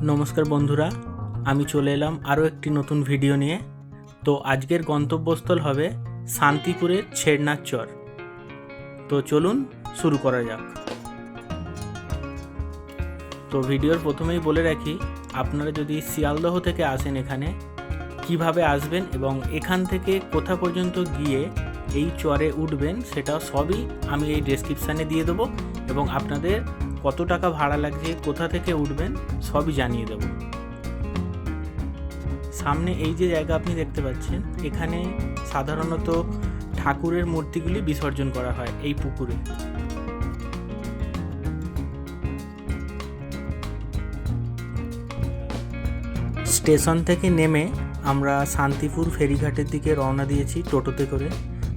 নমস্কার বন্ধুরা, আমি চলে এলাম আরও একটি নতুন ভিডিও নিয়ে। তো আজকের গন্তব্যস্থল হবে শান্তিপুরের ছেড়নার চর। তো চলুন শুরু করা যাক। তো ভিডিওর প্রথমেই বলে রাখি, আপনারা যদি শিয়ালদহ থেকে আসেন এখানে কিভাবে আসবেন এবং এখান থেকে কোথা পর্যন্ত গিয়ে এই চরে উঠবেন সেটা সবই আমি এই ডেসক্রিপশানে দিয়ে দেবো, এবং আপনাদের কত টাকা ভাড়া লাগছে, কোথা থেকে উঠবেন সবই জানিয়ে দেব। সামনে এই যে জায়গা আপনি দেখতে পাচ্ছেন, এখানে সাধারণত ঠাকুরের মূর্তিগুলি বিসর্জন করা হয় এই পুকুরে। স্টেশন থেকে নেমে আমরা শান্তিপুর ফেরিঘাটের দিকে রওনা দিয়েছি টোটোতে করে।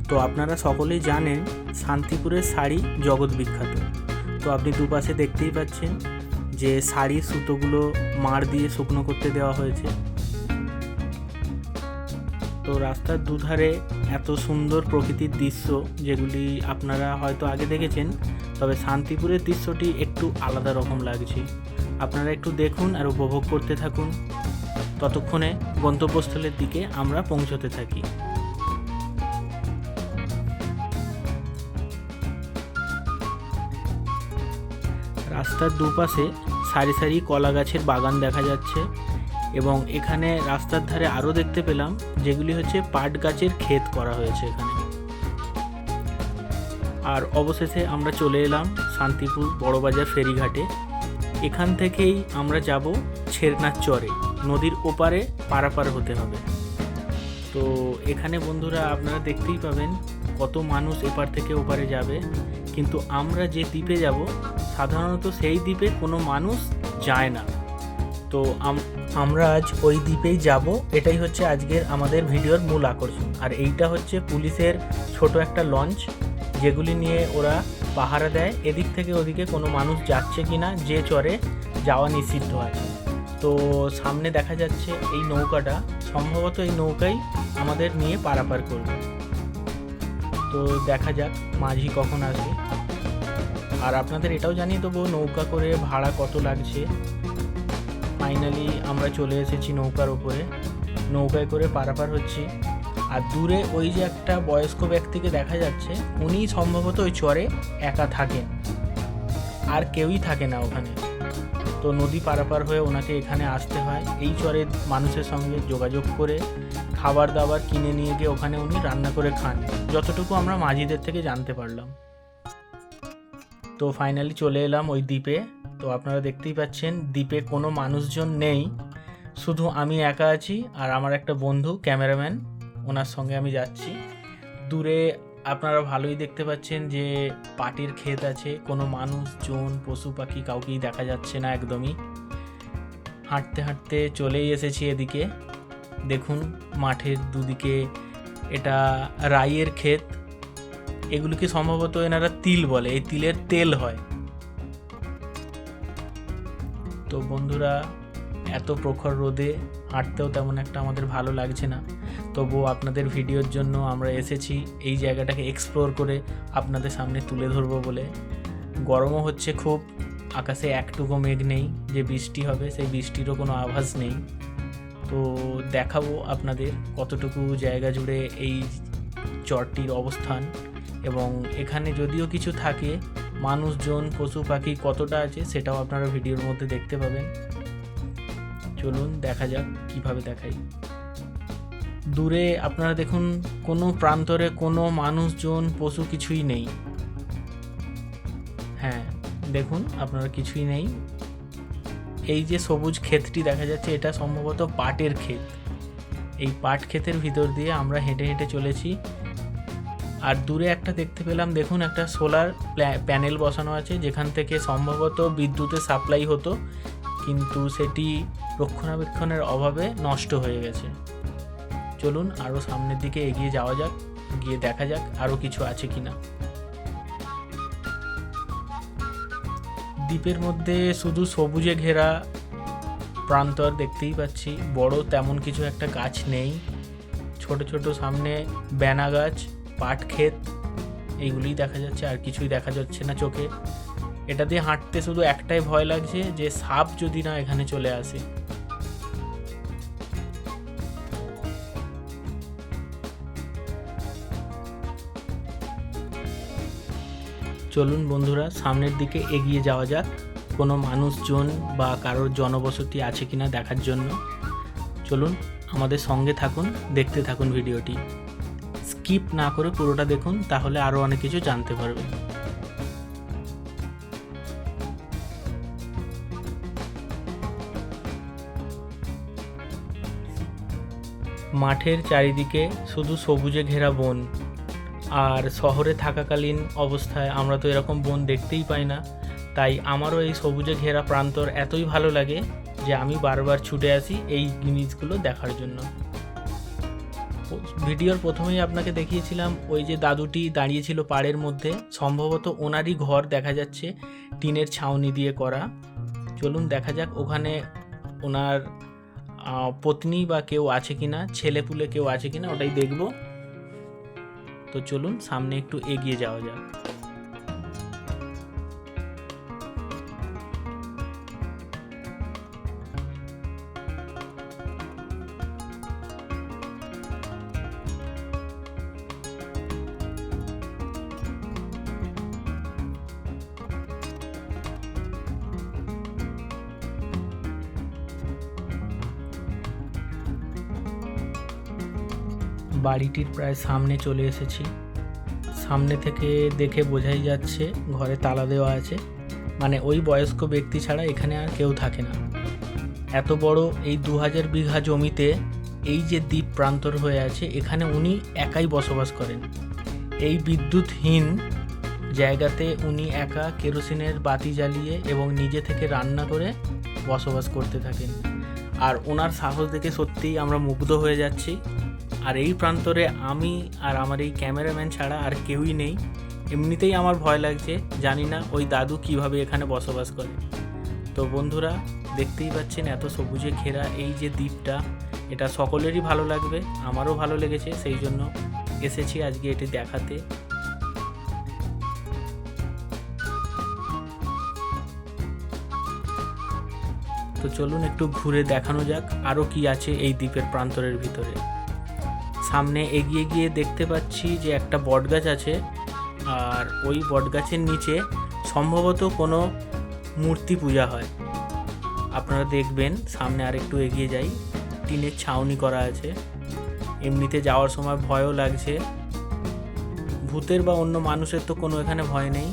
তো আপনারা সকলেই জানেন শান্তিপুরের শাড়ি জগৎ বিখ্যাত। তো আপনি দুপাশে দেখতেই পাচ্ছেন যে শাড়ির সুতোগুলো মাড় দিয়ে শুকনো করতে দেওয়া হয়েছে। তো রাস্তার দুধারে এত সুন্দর প্রকৃতির দৃশ্য, যেগুলি আপনারা হয়তো আগে দেখেছেন, তবে শান্তিপুরের দৃশ্যটি একটু আলাদা রকম লাগছে। আপনারা একটু দেখুন আর উপভোগ করতে থাকুন, ততক্ষণে গন্তব্যস্থলের দিকে আমরা পৌঁছতে থাকি। রাস্তার দুপাশে সারি সারি কলা গাছের বাগান দেখা যাচ্ছে, এবং এখানে রাস্তার ধারে আরও দেখতে পেলাম যেগুলি হচ্ছে পাট গাছের ক্ষেত করা হয়েছে এখানে। আর অবশেষে আমরা চলে এলাম শান্তিপুর বড়বাজার ফেরিঘাটে। এখান থেকেই আমরা যাব ছেড়নার চরে, নদীর ওপারে পারাপার হতে হবে। তো এখানে বন্ধুরা আপনারা দেখতেই পাবেন কত মানুষ এপার থেকে ওপারে যাবে, কিন্তু আমরা যে দ্বীপে যাব সাধারণত সেই দ্বীপে কোনো মানুষ যায় না। তো আমরা আজ ওই দ্বীপেই যাব, এটাই হচ্ছে আজকের আমাদের ভিডিওর মূল আকর্ষণ। আর এইটা হচ্ছে পুলিশের ছোট একটা লঞ্চ, যেগুলি নিয়ে ওরা পাহারা দেয় এদিক থেকে ওদিকে কোনো মানুষ যাচ্ছে কিনা, যে চরে যাওয়া নিষিদ্ধ আছে। তো সামনে দেখা যাচ্ছে এই নৌকাটা, সম্ভবত এই নৌকাই আমাদের নিয়ে পারাপার করবে। তো দেখা যাক মাঝি কখন আসবে। আর আপনাদের এটাও জানিয়ে দেবো নৌকা করে ভাড়া কত লাগছে। ফাইনালি আমরা চলে এসেছি নৌকার উপরে, নৌকায় করে পারাপার হচ্ছি। আর দূরে ওই যে একটা বয়স্ক ব্যক্তিকে দেখা যাচ্ছে, উনি সম্ভবত ওই চরে একা থাকেন, আর কেউই থাকে না ওখানে। তো নদী পারাপার হয়ে ওনাকে এখানে আসতে হয়। এই চরের মানুষের সঙ্গে যোগাযোগ করে খাবার দাবার কিনে নিয়ে গিয়ে ওখানে উনি রান্না করে খান, যতটুকু আমরা মাঝিদের থেকে জানতে পারলাম। তো ফাইনালি চলে এলাম ওই দ্বীপে। তো আপনারা দেখতেই পাচ্ছেন দ্বীপে কোনো মানুষজন নেই, শুধু আমি একা আছি আর আমার একটা বন্ধু ক্যামেরাম্যান, ওনার সঙ্গে আমি যাচ্ছি। দূরে আপনারা ভালোই দেখতে পাচ্ছেন যে পাটের ক্ষেত আছে, কোনো মানুষজন পশু পাখি কাউকেই দেখা যাচ্ছে না একদমই। হাঁটতে হাঁটতে চলেই এসেছি এদিকে। দেখুন মাঠের দুদিকে এটা রাইয়ের ক্ষেত, এগুলিকে সম্ভবত এনারা তিল বলে, এই তিলের তেল হয়। তো বন্ধুরা এত প্রখর রোদে হাঁটতেও তেমন একটা আমাদের ভালো লাগছে না, তবুও আপনাদের ভিডিওর জন্য আমরা এসেছি এই জায়গাটাকে এক্সপ্লোর করে আপনাদের সামনে তুলে ধরবো বলে। গরমও হচ্ছে খুব, আকাশে একটুকু মেঘ নেই যে বৃষ্টি হবে, সেই বৃষ্টিরও কোনো আভাস নেই। তো দেখাবো আপনাদের কতটুকু জায়গা জুড়ে এই চরটির অবস্থান, এবং এখানে যদিও কিছু থাকে, মানুষজন পশু পাখি কতটা আছে সেটাও আপনারা ভিডিওর মধ্যে দেখতে পাবেন। চলুন দেখা যাক কিভাবে দেখাই। দূরে আপনারা দেখুন কোনো প্রান্তরে কোনো মানুষজন পশু কিছুই নেই। হ্যাঁ দেখুন আপনারা কিছুই নেই। এই যে সবুজ ক্ষেতটি দেখা যাচ্ছে, এটা সম্ভবত পাটের ক্ষেত। এই পাট ক্ষেতের ভিতর দিয়ে আমরা হেঁটে হেঁটে চলেছি। আর দূরে একটা দেখতে পেলাম, দেখুন একটা সোলার প্যানেল বসানো আছে, যেখান থেকে সম্ভবত বিদ্যুতের সাপ্লাই হতো, কিন্তু সেটি রক্ষণাবেক্ষণের অভাবে নষ্ট হয়ে গেছে। চলুন আরও সামনের দিকে এগিয়ে যাওয়া যাক, গিয়ে দেখা যাক আরও কিছু আছে কিনা। দ্বীপের মধ্যে শুধু সবুজে ঘেরা প্রান্তর দেখতেই পাচ্ছি, বড় তেমন কিছু একটা গাছ নেই। ছোট ছোট সামনে বেনা গাছ, পাট ক্ষেত, এইগুলিই দেখা যাচ্ছে, আর কিছুই দেখা যাচ্ছে না চোখে। এটা দিয়ে হাঁটতে শুধু একটাই ভয় লাগছে যে সাপ যদি না এখানে চলে আসে। চলুন বন্ধুরা সামনের দিকে এগিয়ে যাওয়া যাক, কোনো মানুষজন বা কারোর জনবসতি আছে কিনা দেখার জন্য। চলুন আমাদের সঙ্গে থাকুন, দেখতে থাকুন ভিডিওটি, স্কিপ না করে পুরোটা দেখুন, তাহলে আরও অনেক কিছু জানতে পারবেন। মাঠের চারিদিকে শুধু সবুজে ঘেরা বন, আর শহরে থাকাকালীন অবস্থায় আমরা তো এরকম বন দেখতেই পাই না, তাই আমারও এই সবুজে ঘেরা প্রান্তর এতই ভালো লাগে যে আমি বারবার ছুটে আসি এই জিনিসগুলো দেখার জন্য। ভিডিওর প্রথমেই আপনাকে দেখিয়েছিলাম ওই যে দাদুটি দাঁড়িয়েছিল পাড়ের মধ্যে, সম্ভবত ওনারই ঘর দেখা যাচ্ছে, টিনের ছাউনি দিয়ে করা। চলুন দেখা যাক ওখানে ওনার পত্নী বা কেউ আছে কিনা, ছেলেপুলে কেউ আছে কিনা, ওটাই দেখব। তো চলুন সামনে একটু এগিয়ে যাওয়া যাক। বাড়িটির প্রায় সামনে চলে এসেছি। সামনে থেকে দেখে বোঝাই যাচ্ছে ঘরে তালা দেওয়া আছে, মানে ওই বয়স্ক ব্যক্তি ছাড়া এখানে আর কেউ থাকে না। এত বড় এই 2000 বিঘা জমিতে এই যে দ্বীপ প্রান্তর হয়ে আছে, এখানে উনি একাই বসবাস করেন। এই বিদ্যুৎহীন জায়গাতে উনি একা কেরোসিনের বাতি জ্বালিয়ে এবং নিজে থেকে রান্না করে বসবাস করতে থাকেন। আর ওনার সাহস দেখে সত্যিই আমরা মুগ্ধ হয়ে যাচ্ছি। আর এই প্রান্তরে আমি আর আমার এই ক্যামেরাম্যান ছাড়া আর কেউই নেই। এমনিতেই আমার ভয় লাগছে, জানি না ওই দাদু কিভাবে এখানে বসবাস করে। তো বন্ধুরা দেখতেই পাচ্ছেন এত সবুজে ঘেরা এই যে দ্বীপটা, এটা সকলেরই ভালো লাগবে, আমারও ভালো লেগেছে, সেই জন্য এসেছি আজকে এটি দেখাতে। তো চলুন একটু ঘুরে দেখানো যাক আরও কি আছে এই দ্বীপের প্রান্তরের ভিতরে। সামনে এগিয়ে গিয়ে দেখতে পাচ্ছি যে একটা বটগাছ আছে, আর ওই বটগাছের নিচে সম্ভবত কোনো মূর্তি পূজা হয়। আপনারা দেখবেন সামনে আর একটু এগিয়ে যাই, টিনের ছাউনি করা আছে। এমনিতে যাওয়ার সময় ভয়ও লাগছে, ভূতের বা অন্য মানুষের তো কোনো এখানে ভয় নেই।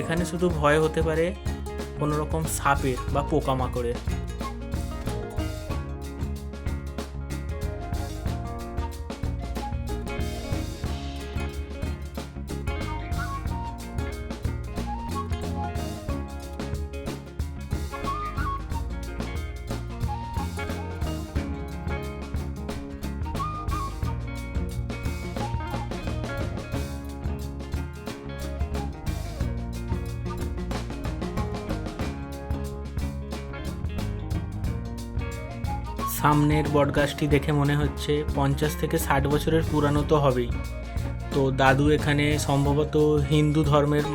এখানে শুধু ভয় হতে পারে কোনো রকম সাপের বা পোকামাকড়ের। সামনের বটগাছটি দেখে মনে হচ্ছে 50 থেকে 60 বছরের পুরানো তো হবেই। তো দাদু এখানে সম্ভবত হিন্দু ধর্মের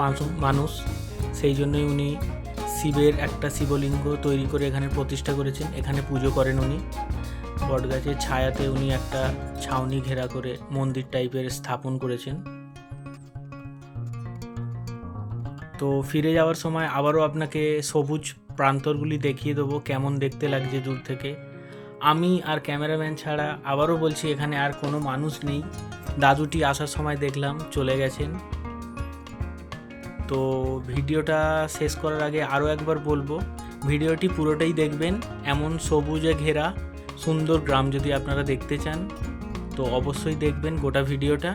মানুষ, সেই জন্যই উনি শিবের একটা শিবলিঙ্গ তৈরি করে এখানে প্রতিষ্ঠা করেছেন, এখানে পুজো করেন উনি। বটগাছের ছায়াতে উনি একটা ছাউনি ঘেরা করে মন্দির টাইপের স্থাপন করেছেন। তো ফিরে যাওয়ার সময় আবারও আপনাকে সবুজ প্রান্তরগুলি দেখিয়ে দেবো কেমন দেখতে লাগছে দূর থেকে। আমি আর ক্যামেরাম্যান ছাড়া আবারও বলছি এখানে আর কোনো মানুষ নেই। দাদুটি আসার সময় দেখলাম চলে গেছেন। তো ভিডিওটা শেষ করার আগে আরও একবার বলবো, ভিডিওটি পুরোটাই দেখবেন। এমন সবুজে ঘেরা সুন্দর গ্রাম যদি আপনারা দেখতে চান তো অবশ্যই দেখবেন গোটা ভিডিওটা।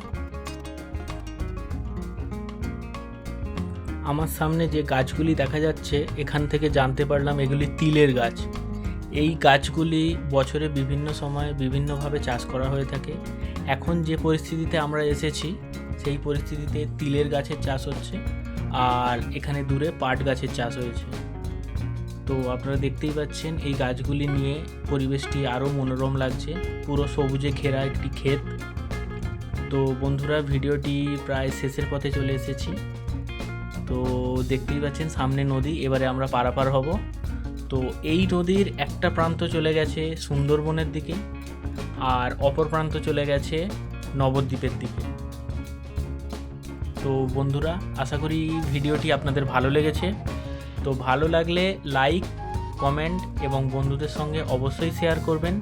আমার সামনে যে গাছগুলি দেখা যাচ্ছে এখান থেকে জানতে পারলাম এগুলি তিলের গাছ। এই গাছগুলি বছরে বিভিন্ন সময় বিভিন্নভাবে চাষ করা হয়ে থাকে। এখন যে পরিস্থিতিতে আমরা এসেছি সেই পরিস্থিতিতে তিলের গাছের চাষ হচ্ছে, আর এখানে দূরে পাট গাছের চাষ হয়েছে। তো আপনারা দেখতেই পাচ্ছেন এই গাছগুলি নিয়ে পরিবেশটি আরও মনোরম লাগছে, পুরো সবুজে ঘেরা একটি ক্ষেত। তো বন্ধুরা ভিডিওটি প্রায় শেষের পথে চলে এসেছি। তো দেখতেই পাচ্ছেন সামনে নদী, এবারে আমরা পারাপার হব। তো এই নদীর একটা প্রান্ত চলে গেছে সুন্দরবনের দিকে, আর অপর প্রান্ত চলে গেছে নবদ্বীপের দিকে। তো বন্ধুরা, আশা করি ভিডিওটি আপনাদের ভালো লেগেছে। তো ভালো লাগলে লাইক, কমেন্ট এবং বন্ধুদের সঙ্গে অবশ্যই শেয়ার করবেন।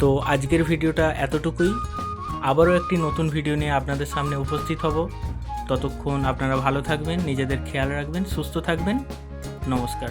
তো আজকের ভিডিওটা এতটুকুই। আবারও একটি নতুন ভিডিও নিয়ে আপনাদের সামনে উপস্থিত হব। ততক্ষণ আপনারা ভালো থাকবেন, নিজেদের খেয়াল রাখবেন, সুস্থ থাকবেন। নমস্কার।